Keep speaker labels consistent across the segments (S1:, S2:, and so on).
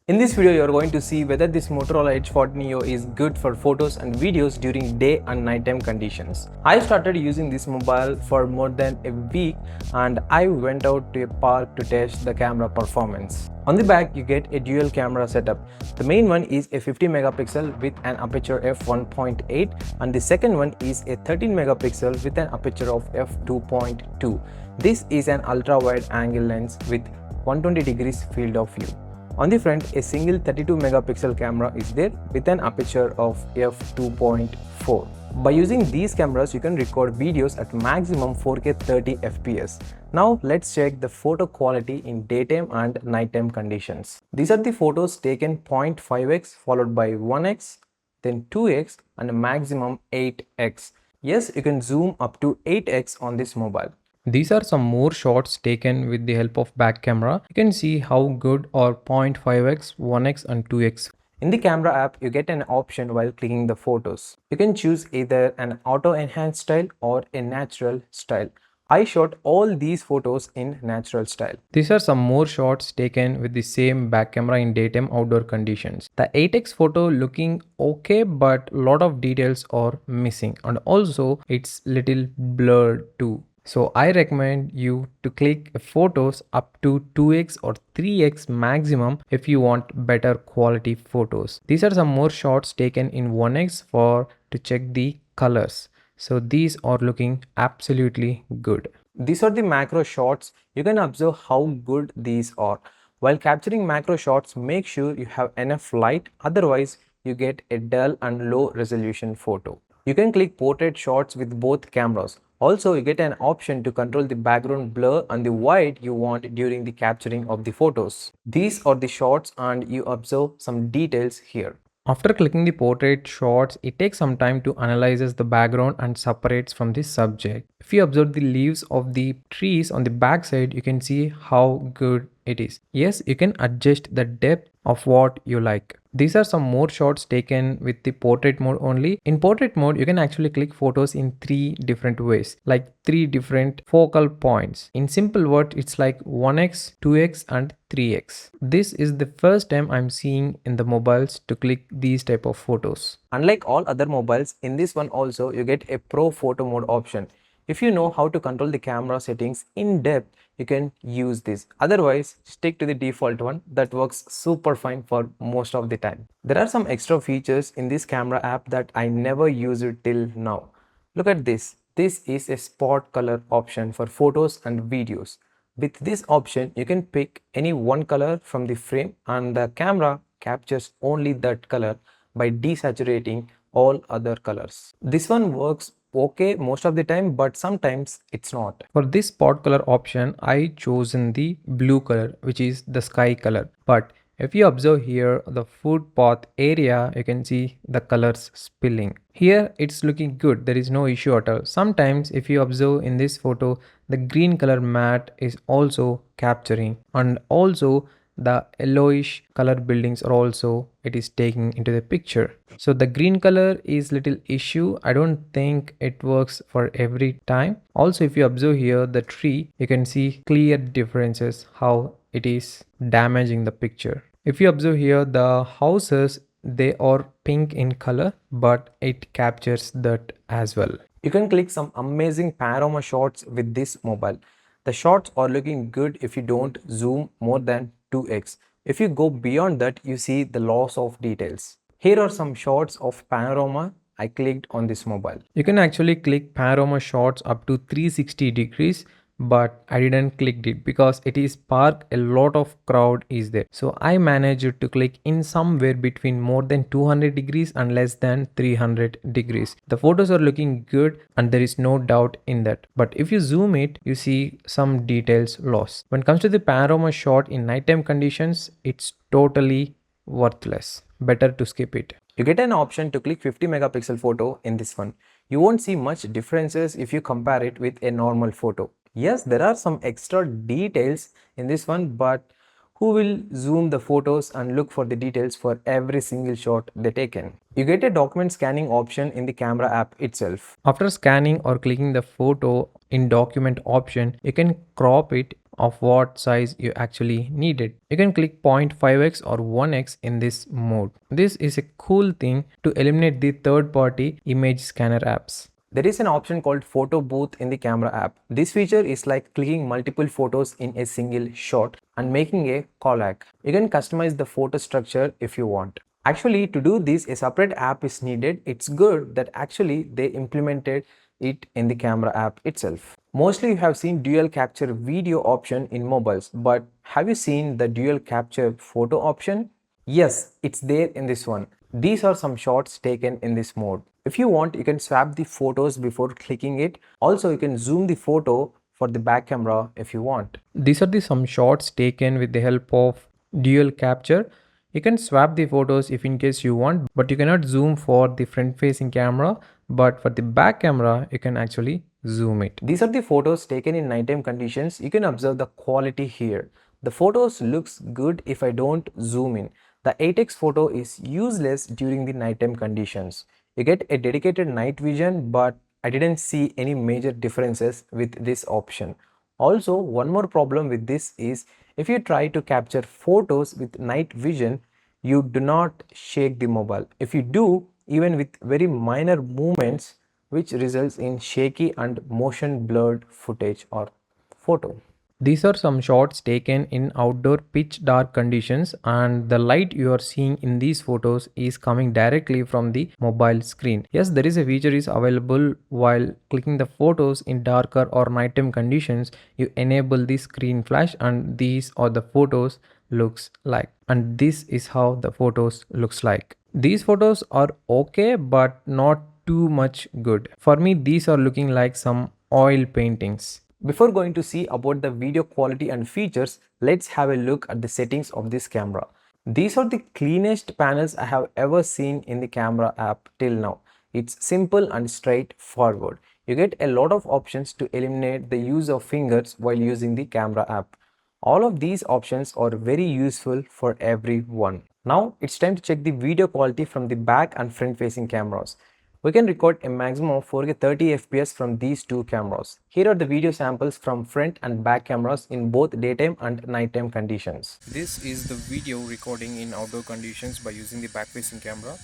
S1: In this video, you are going to see whether this Motorola Edge 40 Neo is good for photos and videos during day and nighttime conditions. I started using this mobile for more than a week and I went out to a park to test the camera performance. On the back, you get a dual camera setup. The main one is a 50 megapixel with an aperture f1.8 and the second one is a 13 megapixel with an aperture of f2.2. This is an ultra wide angle lens with 120 degrees field of view. On the front, a single 32 megapixel camera is there with an aperture of f2.4. By using these cameras, you can record videos at maximum 4K 30 fps. Now let's check the photo quality in daytime and nighttime conditions. These are the photos taken 0.5x followed by 1x, then 2x and a maximum 8x. Yes, you can zoom up to 8x on this mobile. These are some more shots taken with the help of back camera. You can see how good are 0.5x, 1x and 2x. In the camera app, you get an option while clicking the photos. You can choose either an auto enhance style or a natural style. I shot all these photos in natural style. These are some more shots taken with the same back camera in daytime outdoor conditions. The 8x photo looking okay, but lot of details are missing and also it's little blurred too. So I recommend you to click photos up to 2x or 3x maximum if you want better quality photos. These are some more shots taken in 1x for to check the colors. So these are looking absolutely good. These are the macro shots. You can observe how good these are. While capturing macro shots, make sure you have enough light, otherwise you get a dull and low resolution photo. You can click portrait shots with both cameras. Also, you get an option to control the background blur and the white you want during the capturing of the photos. These are the shots and you observe some details here. After clicking the portrait shots, it takes some time to analyze the background and separates from the subject. If you observe the leaves of the trees on the back side, you can see how good it is. Yes, you can adjust the depth of what you like. These are some more shots taken with the portrait mode only. In portrait mode, you can actually click photos in 3 different ways, like 3 different focal points. In simple words, it's like 1x, 2x and 3x. This is the first time I'm seeing in the mobiles to click these type of photos. Unlike all other mobiles, in this one also you get a pro photo mode option. If you know how to control the camera settings in depth, you can use this. Otherwise, stick to the default one that works super fine for most of the time. There are some extra features in this camera app that I never used till now. Look at this. This is a spot color option for photos and videos. With this option, you can pick any one color from the frame and the camera captures only that color by desaturating all other colors. This one works okay most of the time, but sometimes it's not. For this spot color option, I chosen the blue color, which is the sky color. But if you observe here the footpath area, you can see the colors spilling. Here it's looking good, there is no issue at all. Sometimes if you observe in this photo, the green color matte is also capturing, and also the yellowish color buildings are also it is taking into the picture. So the green color is little issue. I don't think it works for every time. Also, if you observe here the tree, you can see clear differences how it is damaging the picture. If you observe here the houses, they are pink in color, but it captures that as well. You can click some amazing panorama shots with this mobile. The shots are looking good if you don't zoom more than 2x. If you go beyond that, you see the loss of details. Here are some shots of panorama I clicked on this mobile. You can actually click panorama shots up to 360 degrees, but I didn't click it because it is park, a lot of crowd is there. So I managed to click in somewhere between more than 200 degrees and less than 300 degrees. The photos are looking good and there is no doubt in that. But if you zoom it, you see some details lost. When it comes to the panorama shot in nighttime conditions, it's totally worthless. Better to skip it. You get an option to click 50 megapixel photo in this one. You won't see much differences if you compare it with a normal photo. Yes, there are some extra details in this one, but who will zoom the photos and look for the details for every single shot they taken? You get a document scanning option in the camera app itself. After scanning or clicking the photo in document option, you can crop it of what size you actually needed. You can click 0.5x or 1x in this mode. This is a cool thing to eliminate the third-party image scanner apps. There is an option called photo booth in the camera app. This feature is like clicking multiple photos in a single shot and making a collage. You can customize the photo structure if you want. Actually, to do this, a separate app is needed. It's good that actually they implemented it in the camera app itself. Mostly you have seen dual capture video option in mobiles, but have you seen the dual capture photo option? Yes, it's there in this one. These are some shots taken in this mode. If you want, you can swap the photos before clicking it. Also, you can zoom the photo for the back camera if you want. These are the some shots taken with the help of dual capture. You can swap the photos if in case you want, but you cannot zoom for the front facing camera, but for the back camera you can actually zoom it. These are the photos taken in nighttime conditions. You can observe the quality here. The photos looks good if I don't zoom in. The 8x photo is useless during the nighttime conditions. You get a dedicated night vision, but I didn't see any major differences with this option. Also, one more problem with this is if you try to capture photos with night vision, you do not shake the mobile. If you do, even with very minor movements, which results in shaky and motion blurred footage or photo. These are some shots taken in outdoor pitch dark conditions, and the light you are seeing in these photos is coming directly from the mobile screen. Yes, there is a feature is available while clicking the photos in darker or nighttime conditions. You enable the screen flash and these are the photos looks like, and this is how the photos looks like. These photos are okay but not too much good. For me, these are looking like some oil paintings. Before going to see about the video quality and features, let's have a look at the settings of this camera. These are the cleanest panels I have ever seen in the camera app till now. It's simple and straightforward. You get a lot of options to eliminate the use of fingers while using the camera app. All of these options are very useful for everyone. Now it's time to check the video quality from the back and front facing cameras. We can record a maximum of 4K 30 FPS from these two cameras. Here are the video samples from front and back cameras in both daytime and nighttime conditions. This is the video recording in outdoor conditions by using the back facing camera,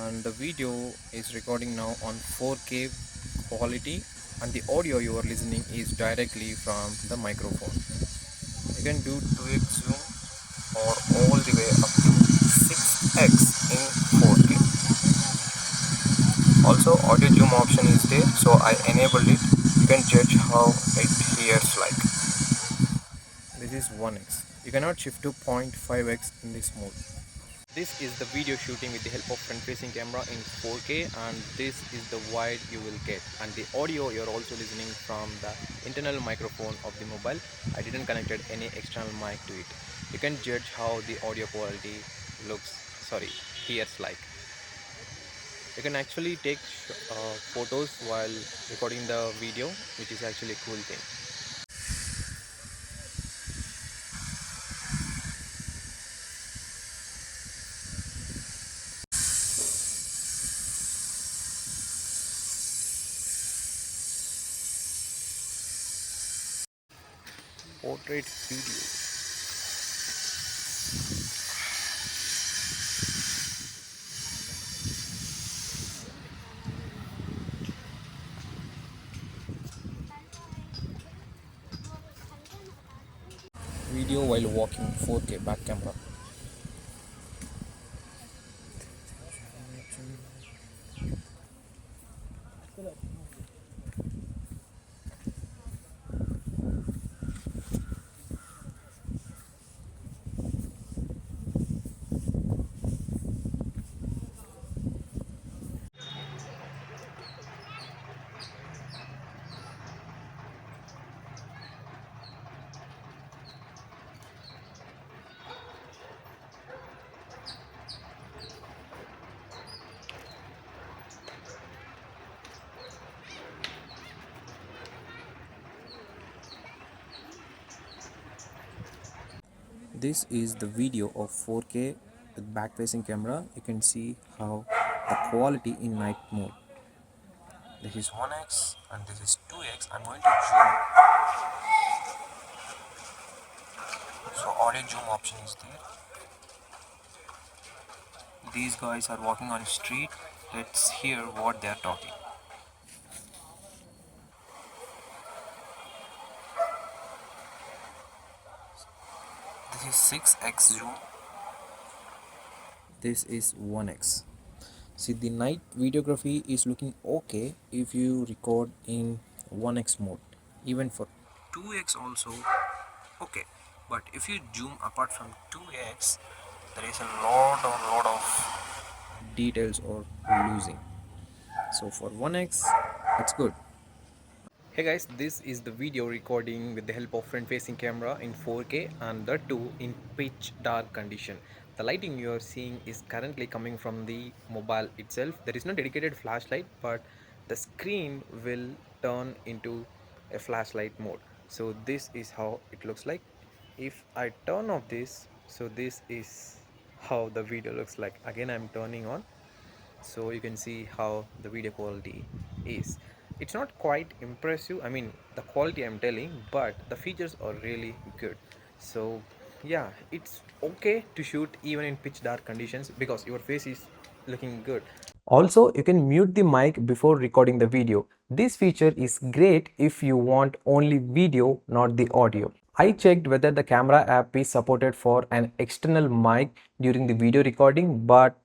S1: and the video is recording now on 4K quality, and the audio you are listening is directly from the microphone. You can do 2x zoom or all the way up to 6x in 4K. Also, audio zoom option is there, so I enabled it. You can judge how it hears like. This is 1x. You cannot shift to 0.5x in this mode. This is the video shooting with the help of front facing camera in 4K, and this is the wide you will get, and the audio you're also listening from the internal microphone of the mobile. I didn't connected any external mic to it. You can judge how the audio quality hears like. You can actually take photos while recording the video, which is actually a cool thing. Portrait video. Video while walking, 4K back camera. This is the video of 4K with back facing camera. You can see how the quality in night mode. This is 1x and this is 2x. I'm going to zoom. So audio zoom option is there. These guys are walking on the street. Let's hear what they are talking. This is 6x zoom. This is 1x. See, the night videography is looking okay if you record in 1x mode. Even for 2x also okay. But if you zoom apart from 2x, there is a lot of details or losing. So for 1x, it's good. Hey guys, this is the video recording with the help of front-facing camera in 4K and the two in pitch dark condition. The lighting you are seeing is currently coming from the mobile itself. There is no dedicated flashlight, but the screen will turn into a flashlight mode. So this is how it looks like. If I turn off this, so this is how the video looks like. Again, I'm turning on, so you can see how the video quality is. It's not quite impressive, I mean the quality I'm telling, but the features are really good. So yeah, it's okay to shoot even in pitch dark conditions because your face is looking good. Also, you can mute the mic before recording the video. This feature is great if you want only video, not the audio. I checked whether the camera app is supported for an external mic during the video recording, but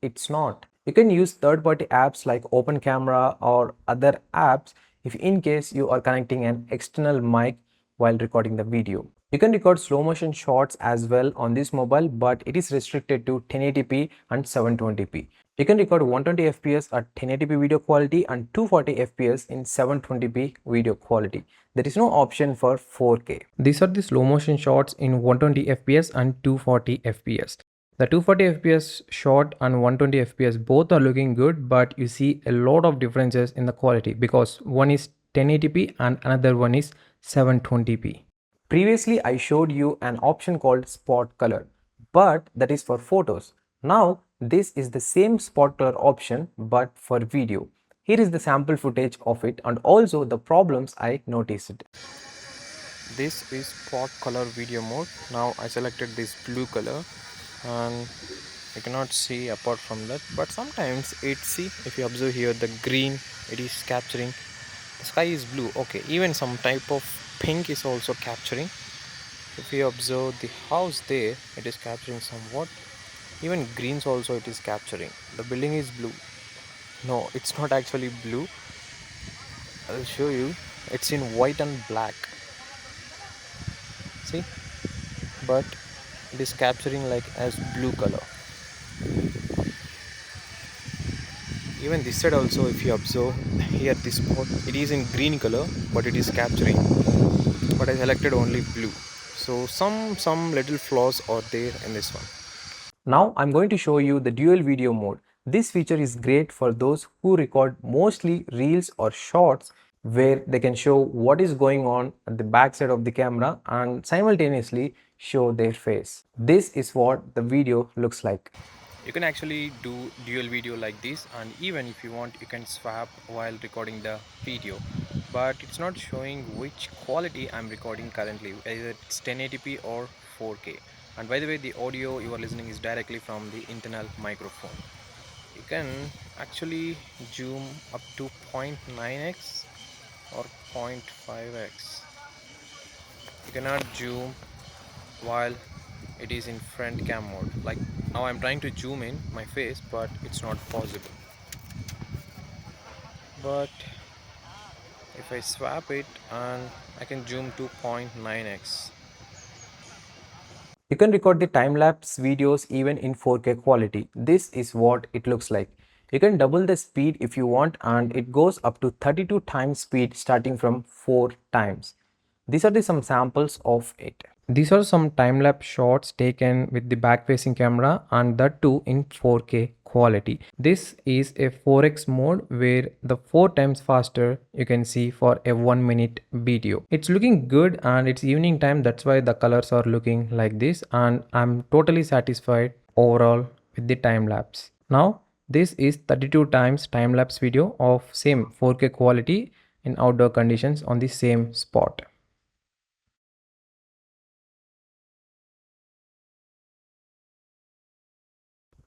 S1: it's not. You can use third-party apps like Open Camera or other apps if in case you are connecting an external mic while recording the video. You can record slow motion shots as well on this mobile, but it is restricted to 1080p and 720p. You can record 120 fps at 1080p video quality and 240 fps in 720p video quality. There is no option for 4K. These are the slow motion shots in 120 fps and 240 fps. The 240 fps shot and 120 fps both are looking good, but you see a lot of differences in the quality because one is 1080p and another one is 720p. Previously, I showed you an option called spot color, but that is for photos. Now, this is the same spot color option but for video. Here is the sample footage of it and also the problems I noticed. This is spot color video mode. Now I selected this blue color and you cannot see apart from that, but sometimes it, see, if you observe here the green, it is capturing. The sky is blue, okay, even some type of pink is also capturing. If you observe the house there, it is capturing somewhat. Even greens also it is capturing. The building is blue. No, it's not actually blue. I'll show you. It's in white and black. See, but it is capturing like as blue color. Even this side also, if you observe here, this spot, it is in green color but it is capturing, but I selected only blue. So some little flaws are there in this one. Now I'm going to show you the dual video mode. This feature is great for those who record mostly reels or shorts where they can show what is going on at the back side of the camera and simultaneously show their face. This is what the video looks like. You can actually do dual video like this, and even if you want you can swap while recording the video, but it's not showing which quality I'm recording currently, either it's 1080p or 4K. And by the way, the audio you are listening is directly from the internal microphone. You can actually zoom up to 0.9x or 0.5x. You cannot zoom while it is in front cam mode. Like now I'm trying to zoom in my face, but it's not possible. But if I swap it, and I can zoom to 0.9x. You can record the time-lapse videos even in 4K quality. This is what it looks like. You can double the speed if you want, and it goes up to 32 times speed starting from 4 times. These are some samples of it. These are some time-lapse shots taken with the back-facing camera, and that too in 4K quality. This is a 4x mode where the 4 times faster you can see for a 1 minute video. It's looking good and it's evening time, that's why the colors are looking like this, and I'm totally satisfied overall with the time-lapse. Now this is 32 times time-lapse video of same 4K quality in outdoor conditions on the same spot.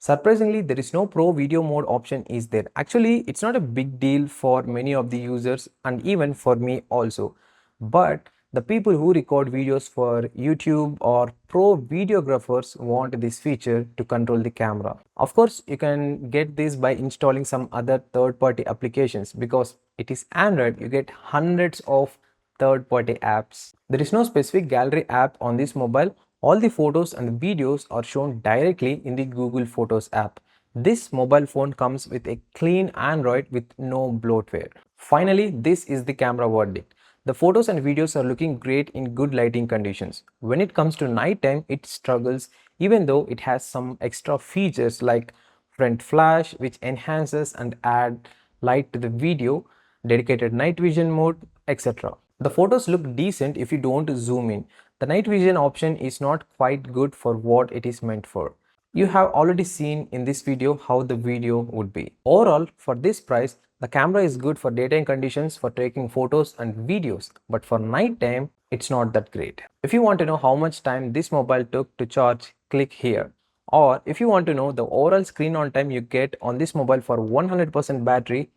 S1: Surprisingly, there is no pro video mode option is there. Actually, it's not a big deal for many of the users and even for me also. But the people who record videos for YouTube or pro videographers want this feature to control the camera. Of course, you can get this by installing some other third-party applications because it is Android. You get hundreds of third-party apps. There is no specific gallery app on this mobile. All the photos and videos are shown directly in the Google Photos app. This mobile phone comes with a clean Android with no bloatware. Finally, this is the camera verdict. The photos and videos are looking great in good lighting conditions. When it comes to nighttime, it struggles even though it has some extra features like front flash which enhances and add light to the video, dedicated night vision mode, etc. The photos look decent if you don't zoom in. The night vision option is not quite good for what it is meant for. You have already seen in this video how the video would be. Overall, for this price, the camera is good for daytime conditions for taking photos and videos, but for nighttime, it's not that great. If you want to know how much time this mobile took to charge, click here. Or if you want to know the overall screen on time you get on this mobile for 100% battery,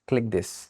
S1: click this.